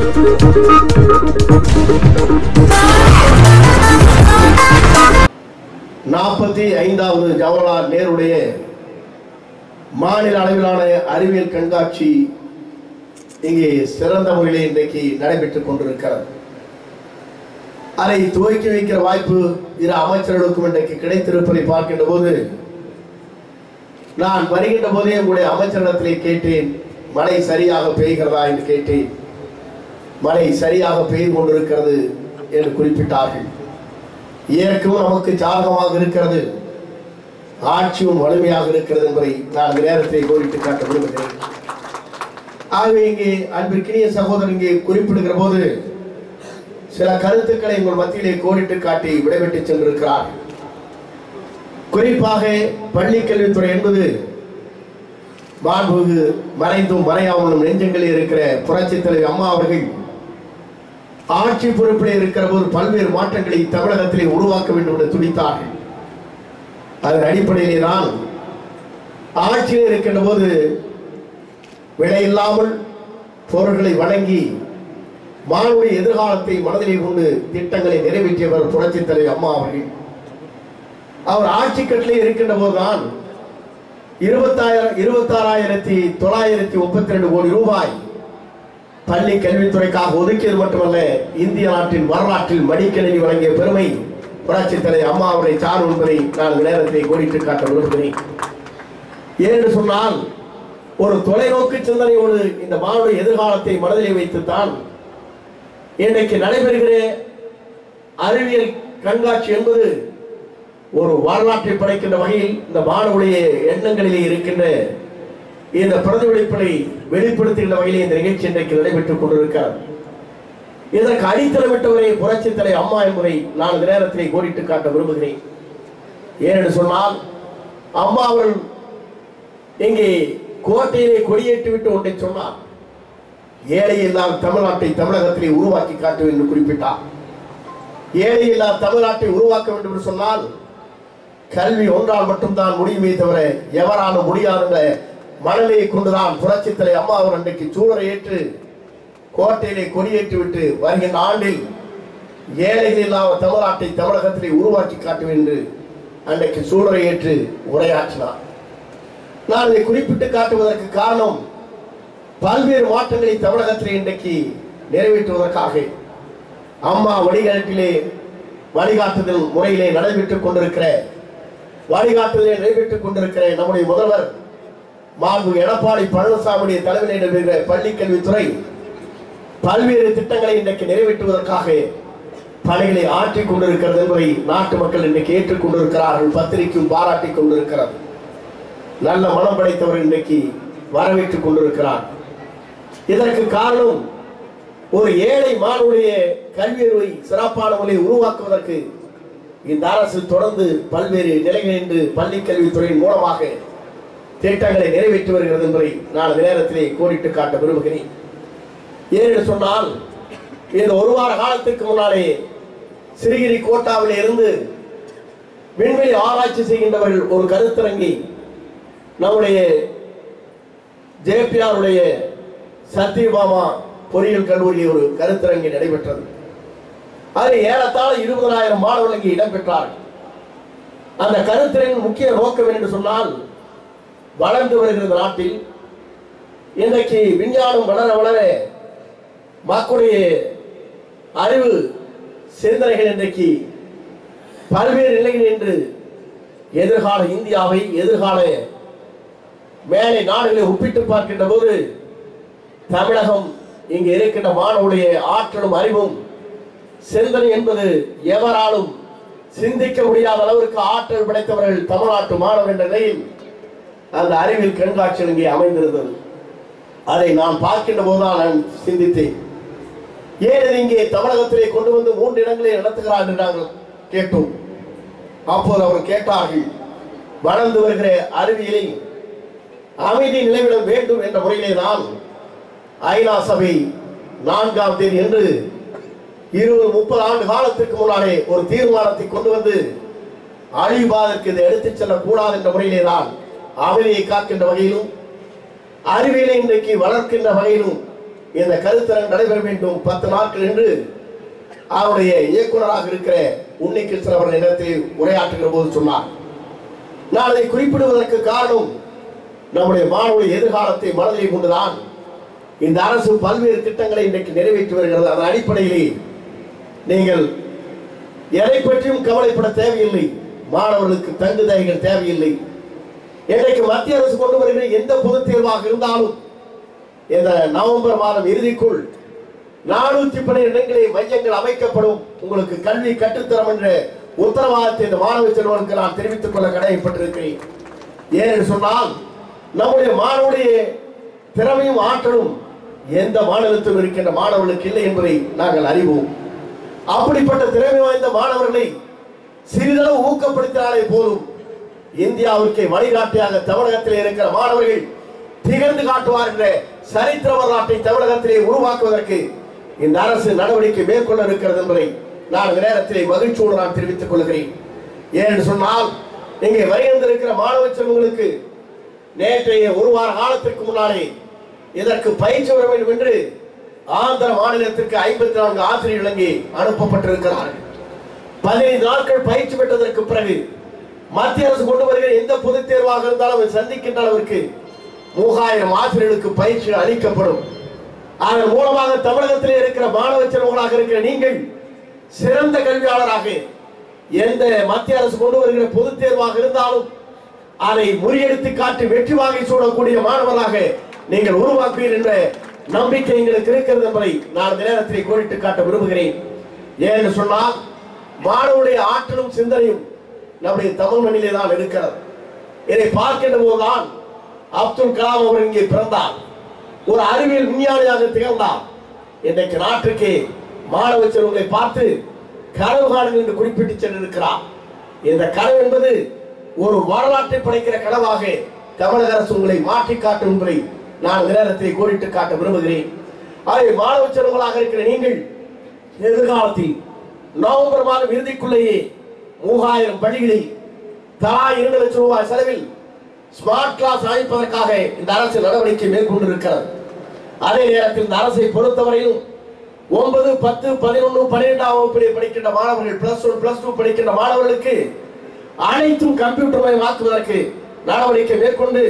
45வது ஜவஹர்லால் நேருடைய மாநில அளவிலான அறிவியல் கண்காட்சி இங்கே சிறந்த முறையில் இன்றைக்கு நடைபெற்றுக் கொண்டிருக்கிறது. அதை துவக்கி வைக்கிற வாய்ப்பு இரு அமைச்சர்களுக்கும் இன்றைக்கு கிடைத்திருப்பதை பார்க்கின்ற போது நான் வருகின்ற போதே உங்களுடைய அமைச்சரிடத்திலே கேட்டேன், மழை சரியாக பெய்கிறதா என்று கேட்டேன். மழை சரியாக பெய்து கொண்டிருக்கிறது என்று குறிப்பிட்டார்கள். இயற்கையும் நமக்கு சாதகமாக இருக்கிறது, ஆட்சியும் வலிமையாக இருக்கிறது என்பதை நான் நேரத்தை கோரிட்டு காட்ட விரும்புகிறேன். ஆகவே இங்கே அன்பிற்கினிய சகோதரர் இங்கே குறிப்பிடுகிற போது சில கருத்துக்களை உங்கள் மத்தியிலே கோரிட்டு காட்டி விடைபெற்று சென்றிருக்கிறார். குறிப்பாக பள்ளி கல்வித்துறை என்பது மாண்புமிகு மறைந்தும் மறையாமலும் நெஞ்சங்களில் இருக்கிற புரட்சித் தலைவர் அம்மா அவர்கள் ஆட்சி பொறுப்பிலே இருக்கிற போது பல்வேறு மாற்றங்களை தமிழகத்திலே உருவாக்க வேண்டும் என்று துடித்தார்கள். அதன் அடிப்படையிலே தான் ஆட்சியில் இருக்கின்ற போது விலையில்லாமல் பொருட்களை வழங்கி மாணவருடைய எதிர்காலத்தை மனதிலே கொண்டு திட்டங்களை நிறைவேற்றியவர் புரட்சித் தலைவர் அம்மா அவர்கள். அவர் ஆட்சி கட்டிலே இருக்கின்ற போதுதான் 26,932 கோடி ரூபாய் பள்ளி கல்வித்துறைக்காக ஒதுக்கியது மட்டுமல்ல, இந்திய நாட்டின் வரலாற்றில் மடிக்கணினி வழங்கிய பெருமை புரட்சித் தலைவர் அம்மா அவரை சாரும் என்பதை நான் நேரத்தை கோடிட்டு காட்ட விரும்புகிறேன். ஏனென்று சொன்னால் ஒரு தொலைநோக்கு சிந்தனையோடு இந்த மாணவருடைய எதிர்காலத்தை மனதிலே வைத்துத்தான் இன்றைக்கு நடைபெறுகிற அறிவியல் கண்காட்சி என்பது ஒரு வரலாற்றை படைக்கின்ற வகையில் இந்த மாணவருடைய எண்ணங்களிலே இருக்கின்ற இந்த பிரதிபலிப்பை வெளிப்படுத்துகின்ற வகையிலே இந்த நிகழ்ச்சி இன்றைக்கு நடைபெற்றுக் கொண்டிருக்கிறார். இதற்கு அடித்தளமிட்டவரை புரட்சித் தலைவர் அம்மா என்பதை நான் இந்த நேரத்திலே கோடிட்டு காட்ட விரும்புகிறேன். ஏனென்று சொன்னால் அம்மா அவர்கள் இங்கே கோட்டையிலே கொடியேற்றி விட்டு ஒன்றை சொன்னார், ஏழை இல்லாத தமிழ்நாட்டை தமிழகத்திலே உருவாக்கி காட்ட வேண்டும் என்று குறிப்பிட்டார். ஏழை இல்லாத தமிழ்நாட்டை உருவாக்க வேண்டும் என்று சொன்னால் கல்வி ஒன்றால் மட்டும்தான் முடியுமே தவிர எவராலும் முடியாத மனநிலையை கொண்டுதான் புரட்சித் தலைவர் அம்மா அவர் அன்றைக்கு சூழலை ஏற்று கோட்டையிலே கொடியேற்றி விட்டு வருகின்ற ஆண்டில் ஏழைகள் இல்லாத தமிழ்நாட்டை தமிழகத்திலே உருவாக்கி காட்டும் என்று அன்றைக்கு சூழலை ஏற்று உரையாற்றினார். நான் இதை குறிப்பிட்டு காட்டுவதற்கு காரணம் பல்வேறு மாற்றங்களை தமிழகத்திலே இன்றைக்கு நிறைவேற்றுவதற்காக அம்மா வழிகாட்டுதல் முறையிலே நடைபெற்றுக் கொண்டிருக்கிற நம்முடைய முதல்வர் மாண்பு எடப்பாடி பழனிசாமியுடைய தலைமையில் நடைபெறுகிற பள்ளி கல்வித்துறை பல்வேறு திட்டங்களை இன்றைக்கு நிறைவேற்றுவதற்காக பணிகளை ஆற்றிக் கொண்டிருக்கிறது என்பதை நாட்டு மக்கள் இன்றைக்கு ஏற்றுக் கொண்டிருக்கிறார்கள். பத்திரிகையும் பாராட்டிக் கொண்டிருக்கிறது. நல்ல மனம் படைத்தவர் இன்றைக்கு வரவேற்றுக் கொண்டிருக்கிறார். இதற்கு காரணம் ஒரு ஏழை மாணவருடைய கல்வியறிவை சிறப்பான முறையை உருவாக்குவதற்கு இந்த அரசு தொடர்ந்து பல்வேறு நிலைகள் என்று பள்ளி கல்வித்துறையின் மூலமாக திட்டங்களை நிறைவேற்றி வருகிறது என்பதை நான் நேரத்திலே கோடிட்டு காட்ட விரும்புகிறேன். ஏனென்று சொன்னால் இந்த ஒரு வார காலத்திற்கு முன்னாலே சிறுகிரி கோட்டாவில் இருந்து விண்வெளி ஆராய்ச்சி செய்கின்றவர்கள் ஒரு கருத்தரங்கி நம்முடைய ஜேபிஆருடைய சத்யபாமா பொறியியல் கல்லூரியில் ஒரு கருத்தரங்கி நடைபெற்றது. அதில் ஏறத்தாழ 20,000 மாணவர்கள் இங்கே இடம்பெற்றார்கள். அந்த கருத்தரங்கின் முக்கிய நோக்கம் என்று சொன்னால் வளர்ந்து வருகிற நாட்டில் இன்றைக்கு விஞ்ஞானம் வளர வளர மக்களுடைய அறிவு சிந்தனைகள் இன்றைக்கு பல்வேறு நிலைகள் என்று எதிர்கால இந்தியாவை எதிர்கால மேலை நாடுகளை ஒப்பிட்டு பார்க்கின்ற போது தமிழகம் இங்கு இருக்கின்ற மாணவருடைய ஆற்றலும் அறிவும் சிந்தனை என்பது எவராலும் சிந்திக்க முடியாத அளவிற்கு ஆற்றல் படைத்தவர்கள் தமிழ்நாட்டு மாணவர் என்ற நிலையில் அந்த அறிவியல் கண்காட்சி இங்கே அமைந்திருந்தது. அதை நான் பார்க்கின்ற போதுதான் நான் சிந்தித்தேன், ஏன் இங்கே தமிழகத்திலே கொண்டு வந்து 3 இடங்களை நடத்துகிறார் என்று நாங்கள் கேட்டோம். அப்போது அவர் கேட்டார்கள், வளர்ந்து வருகிற அறிவியலில் அமைதி நிலைவிட வேண்டும் என்ற முறையிலே தான் ஐநா சபை 4ஆம் தேதி என்று 20-30 ஆண்டு காலத்திற்கு முன்னாலே ஒரு தீர்மானத்தை கொண்டு வந்து அழிவாதற்கு இதை எடுத்துச் செல்லக்கூடாது என்ற முறையிலே தான் அமைதியை காக்கின்ற வகையிலும் அறிவியலை இன்றைக்கு வளர்க்கின்ற வகையிலும் இந்த கருத்தரங்கு நடைபெற வேண்டும் 10 நாட்கள் என்று அவருடைய இயக்குநராக இருக்கிற உன்னிகிருஷ்ணன் அவர்கள் இடத்தில் உரையாற்றுகிற போது சொன்னார். நான் அதை குறிப்பிடுவதற்கு காரணம் நம்முடைய மாணவருடைய எதிர்காலத்தை மனதில் கொண்டுதான் இந்த அரசு பல்வேறு திட்டங்களை இன்றைக்கு நிறைவேற்றி வருகிறது. அதன் அடிப்படையிலே நீங்கள் எதை பற்றியும் கவலைப்பட தேவையில்லை. மாணவர்களுக்கு தங்குதடைகள் தேவையில்லை. இன்றைக்கு மத்திய அரசு கொண்டு வருகிற எந்த பொதுத் தேர்வாக இருந்தாலும் இந்த நவம்பர் மாதம் இறுதிக்குள் 412 இடங்களில் மையங்கள் அமைக்கப்படும். உங்களுக்கு கல்வி கற்றுத்தரம் என்ற உத்தரவாதத்தை இந்த மாணவ செல்வங்களுக்கு நான் தெரிவித்துக் கொள்ள கடமைப்பட்டிருக்கிறேன். ஏனென்று சொன்னால் நம்முடைய மாணவருடைய திறமையும் ஆற்றலும் எந்த மாநிலத்தில் இருக்கின்ற மாணவர்களுக்கு இல்லை என்பதை நாங்கள் அறிவோம். அப்படிப்பட்ட திறமை வாய்ந்த மாணவர்களை சிறிதளவு ஊக்கப்படுத்தினாலே போதும், இந்தியாவிற்கு வழிகாட்டியாக தமிழகத்தில் இருக்கிற மாணவர்கள் திகழ்ந்து காட்டுவார் என்ற சரித்திர வரலாற்றை தமிழகத்திலே உருவாக்குவதற்கு இந்த அரசு நடவடிக்கை மேற்கொள்ள இருக்கிறது என்பதை நான் இந்த நேரத்திலே மகிழ்ச்சியோடு நான் தெரிவித்துக் கொள்கிறேன். ஏனென்று சொன்னால் இங்கே வருகின்றிருக்கிற மாணவ செல்வங்களுக்கு நேற்றைய ஒரு வார காலத்திற்கு முன்னாலே இதற்கு பயிற்சி வர வேண்டும் என்று ஆந்திர மாநிலத்திற்கு 54 ஆசிரியர்கள் அங்கே அனுப்பப்பட்டிருக்கிறார்கள். 15 நாட்கள் பயிற்சி பெற்றதற்கு பிறகு மத்திய அரசு கொண்டு வருகிற எந்த பொதுத் தேர்வாக இருந்தாலும் சந்திக்கின்ற அளவிற்கு 3000 ஆசிரியர்களுக்கு பயிற்சி அளிக்கப்படும். அதன் மூலமாக தமிழகத்திலே இருக்கிற மாணவ செல்வங்களாக இருக்கிற நீங்கள் சிறந்த கல்வியாளராக எந்த மத்திய அரசு கொண்டு வருகிற பொதுத் தேர்வாக இருந்தாலும் அதை முறியடித்து காட்டி வெற்றி வாங்கி சூடக்கூடிய மாணவர்களாக நீங்கள் உருவாக்குவீர் என்ற நம்பிக்கை எங்களுக்கு இருக்கிறது என்பதை நான் இந்த நேரத்திலே கோடிட்டு காட்ட விரும்புகிறேன். ஏன்னு சொன்னால் மாணவருடைய ஆற்றலும் சிந்தனையும் நம்முடைய தமிழ் மண்ணிலே தான் இருக்கிறது. இதை பார்க்கின்ற போதுதான் அப்துல் கலாம் அவர் இங்கே பிறந்தார், ஒரு அறிவியல் விஞ்ஞானியாக திகழ்ந்தார். இன்றைக்கு நாட்டுக்கு மாணவ செல்வங்களை பார்த்து கனவு காணுங்கள் என்று குறிப்பிட்டு சென்றிருக்கிறார். இந்த கனவு என்பது ஒரு வரலாற்றை படைக்கிற கனவாக தமிழக அரசு உங்களை மாற்றி காட்டும் என்பதை நான் இந்த நேரத்தை கோடிட்டு காட்ட விரும்புகிறேன். ஆகவே மாணவ செல்வங்களாக இருக்கிற நீங்கள் எதிர்காலத்தில் நவம்பர் மாதம் இறுதிக்குள்ளேயே 3000 பள்ளிகளில் தலா 2 லட்சம் ரூபாய் செலவில் ஸ்மார்ட் கிளாஸ் அமைப்பதற்காக இந்த அரசு நடவடிக்கை மேற்கொண்டிருக்கிறது. அதே நேரத்தில் இந்த அரசை பொறுத்தவரையிலும் 9, 10, 11, 12ஆம் வகுப்பிலே படிக்கின்ற மாணவர்கள், +1, +2 படிக்கின்ற மாணவர்களுக்கு அனைத்தும் கம்ப்யூட்டர் மயமாக்குவதற்கு நடவடிக்கை மேற்கொண்டு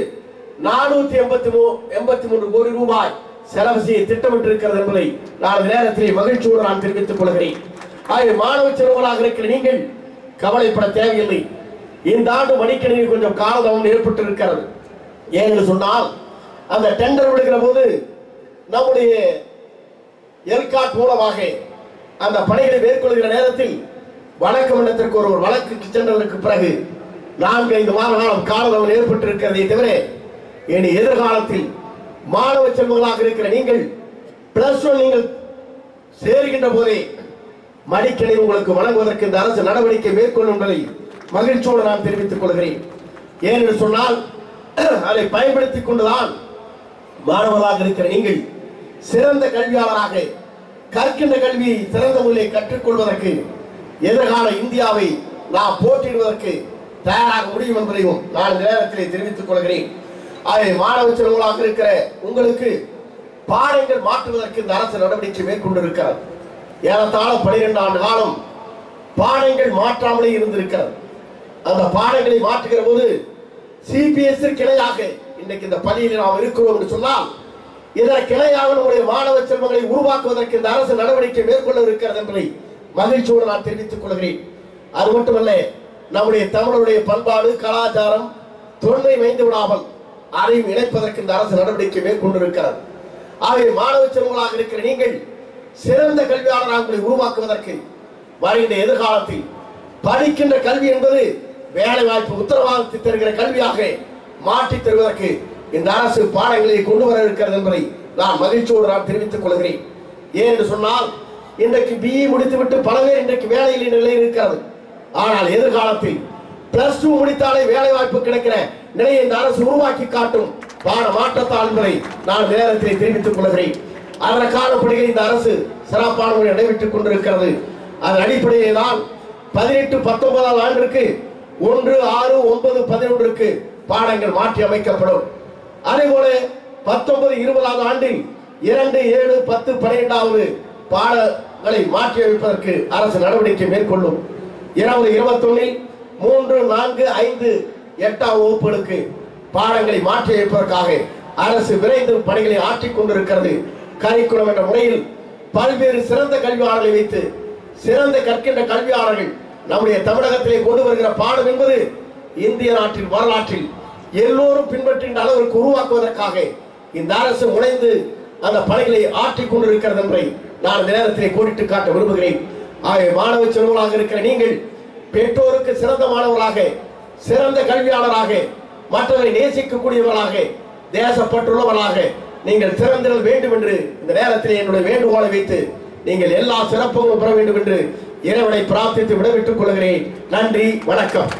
483 கோடி ரூபாய் செலவு செய்ய திட்டமிட்டிருக்கிறது என்பதை நான் இந்த நேரத்திலே மகிழ்ச்சியோடு நான் தெரிவித்துக் கொள்கிறேன். ஆகவே மாணவ செல்வங்களாக இருக்கிற நீங்கள் கவலைப்பட தேவையில்லை. இந்த ஆண்டு மடிக்கணினி கொஞ்சம் காலதாமம் ஏற்பட்டிருக்கிறது. ஏன்னு சொன்னால் அந்த டெண்டர் விடுகிற போது நம்முடைய எல்காட் மூலமாக அந்த பணிகளை மேற்கொள்கிற நேரத்தில் வழக்கு மன்றத்திற்கு ஒரு வழக்குக்கு சென்றதற்கு பிறகு 4-5 மாத காலம் காலதாமம் ஏற்பட்டிருக்கிறதை தவிர இனி எதிர்காலத்தில் மாணவ செல்வங்களாக இருக்கிற நீங்கள் +1 நீங்கள் சேருகின்ற போதே மடிக்கணினி உங்களுக்கு வழங்குவதற்கு இந்த அரசு நடவடிக்கை மேற்கொள்ளும் என்பதை மகிழ்ச்சியோடு நான் தெரிவித்துக் கொள்கிறேன். ஏனென்று சொன்னால் அதை பயன்படுத்திக் கொண்டுதான் மாணவர்களாக இருக்கிற நீங்கள் சிறந்த கல்வியாளராக கற்கின்ற கல்வியை சிறந்த முறையில் கற்றுக்கொள்வதற்கு எதிர்கால இந்தியாவை நாம் போட்டியிடுவதற்கு தயாராக முடியும் என்பதையும் நான் இந்த நேரத்திலே தெரிவித்துக் கொள்கிறேன். ஆகவே மாணவ செல்வங்களாக இருக்கிற உங்களுக்கு பாடங்கள் மாற்றுவதற்கு இந்த அரசு நடவடிக்கை மேற்கொண்டிருக்கிறது. ஏறத்தாழ 12 ஆண்டு காலம் பாடங்கள் மாற்றாமலே இருந்திருக்கிறது. அந்த பாடங்களை மாற்றுகிற போது சிபிஎஸ்இ கிளையாக இன்றைக்கு இந்த பள்ளியில் நாம் இருக்கிறோம் என்று சொன்னால் இதற்கு கிளையாக நம்முடைய மாணவ செல்வங்களை உருவாக்குவதற்கு இந்த அரசு நடவடிக்கை மேற்கொள்ள இருக்கிறது என்பதை மகிழ்ச்சியோடு நான் தெரிவித்துக் கொள்கிறேன். அது மட்டுமல்ல, நம்முடைய தமிழருடைய பண்பாடு கலாச்சாரம் தொன்மை மைந்து விடாமல் அதையும் இணைப்பதற்கு இந்த அரசு நடவடிக்கை மேற்கொண்டிருக்கிறது. ஆகவே மாணவ செல்வங்களாக இருக்கிற நீங்கள் சிறந்த கல்வியாளராக உங்களை உருவாக்குவதற்கு வருகின்ற எதிர்காலத்தில் படிக்கின்ற கல்வி என்பது வேலை வாய்ப்பு உத்தரவாதத்தை தருகிற கல்வியாக மாற்றித் தருவதற்கு இந்த அரசு பாடங்களை கொண்டு வர இருக்கிறது என்பதை நான் மகிழ்ச்சியோடு நான் தெரிவித்துக் கொள்கிறேன். ஏன் என்று சொன்னால் இன்றைக்கு பிஇ முடித்துவிட்டு பல பேர் இன்றைக்கு வேலையில் நிலையில் இருக்கிறது. ஆனால் எதிர்காலத்தில் +2 முடித்தாலே வேலை வாய்ப்பு கிடைக்கிற நிலையை இந்த அரசு உருவாக்கி காட்டும் பாட மாற்றத்தால் என்பதை நான் நேரத்தில் தெரிவித்துக் கொள்கிறேன். அதற்கான பணிகளை இந்த அரசு சிறப்பான முறையில் நடைபெற்றுக் கொண்டிருக்கிறது. அதன் அடிப்படையிலே தான் 18, 19ஆம் ஆண்டிற்கு 1, 6, 9, 11க்கு பாடங்கள் மாற்றி அமைக்கப்படும். அதேபோல 19, 20ஆம் ஆண்டில் 2, 7, 10, 12வது பாடங்களை மாற்றி அமைப்பதற்கு அரசு நடவடிக்கை மேற்கொள்ளும். 2021 3, 4, 5, 8ஆம் வகுப்புகளுக்கு பாடங்களை மாற்றி அமைப்பதற்காக அரசு விரைந்து பணிகளை ஆற்றிக் கொண்டிருக்கிறது. கரிக்குலம் என்ற முறையில் பல்வேறு சிறந்த கல்வியாளர்களை வைத்து சிறந்த கற்கின்ற கல்வியாளர்கள் நம்முடைய தமிழகத்திலே கொண்டு வருகிற பாடம் என்பது இந்திய நாட்டின் வரலாற்றில் எல்லோரும் பின்பற்றுகின்ற அளவிற்கு உருவாக்குவதற்காக இந்த அரசு முனைந்து அந்த பணிகளை ஆற்றிக் கொண்டிருக்கிறது என்பதை நான் இந்த நேரத்திலே கோடிட்டு காட்ட விரும்புகிறேன். ஆகவே மாணவ செல்வங்களாக இருக்கிற நீங்கள் பெற்றோருக்கு சிறந்த மாணவர்களாக, சிறந்த கல்வியாளராக, மற்றவரை நேசிக்கக்கூடியவர்களாக, தேசப்பற்றுள்ளவர்களாக நீங்கள் சிறந்திட வேண்டும் என்று இந்த நேரத்தில் என்னுடைய வேண்டுகோளை வைத்து நீங்கள் எல்லா சிறப்புகளும் பெற வேண்டும் என்று இறைவனை பிரார்த்தித்து விடைபெற்றுக் கொள்கிறேன். நன்றி, வணக்கம்.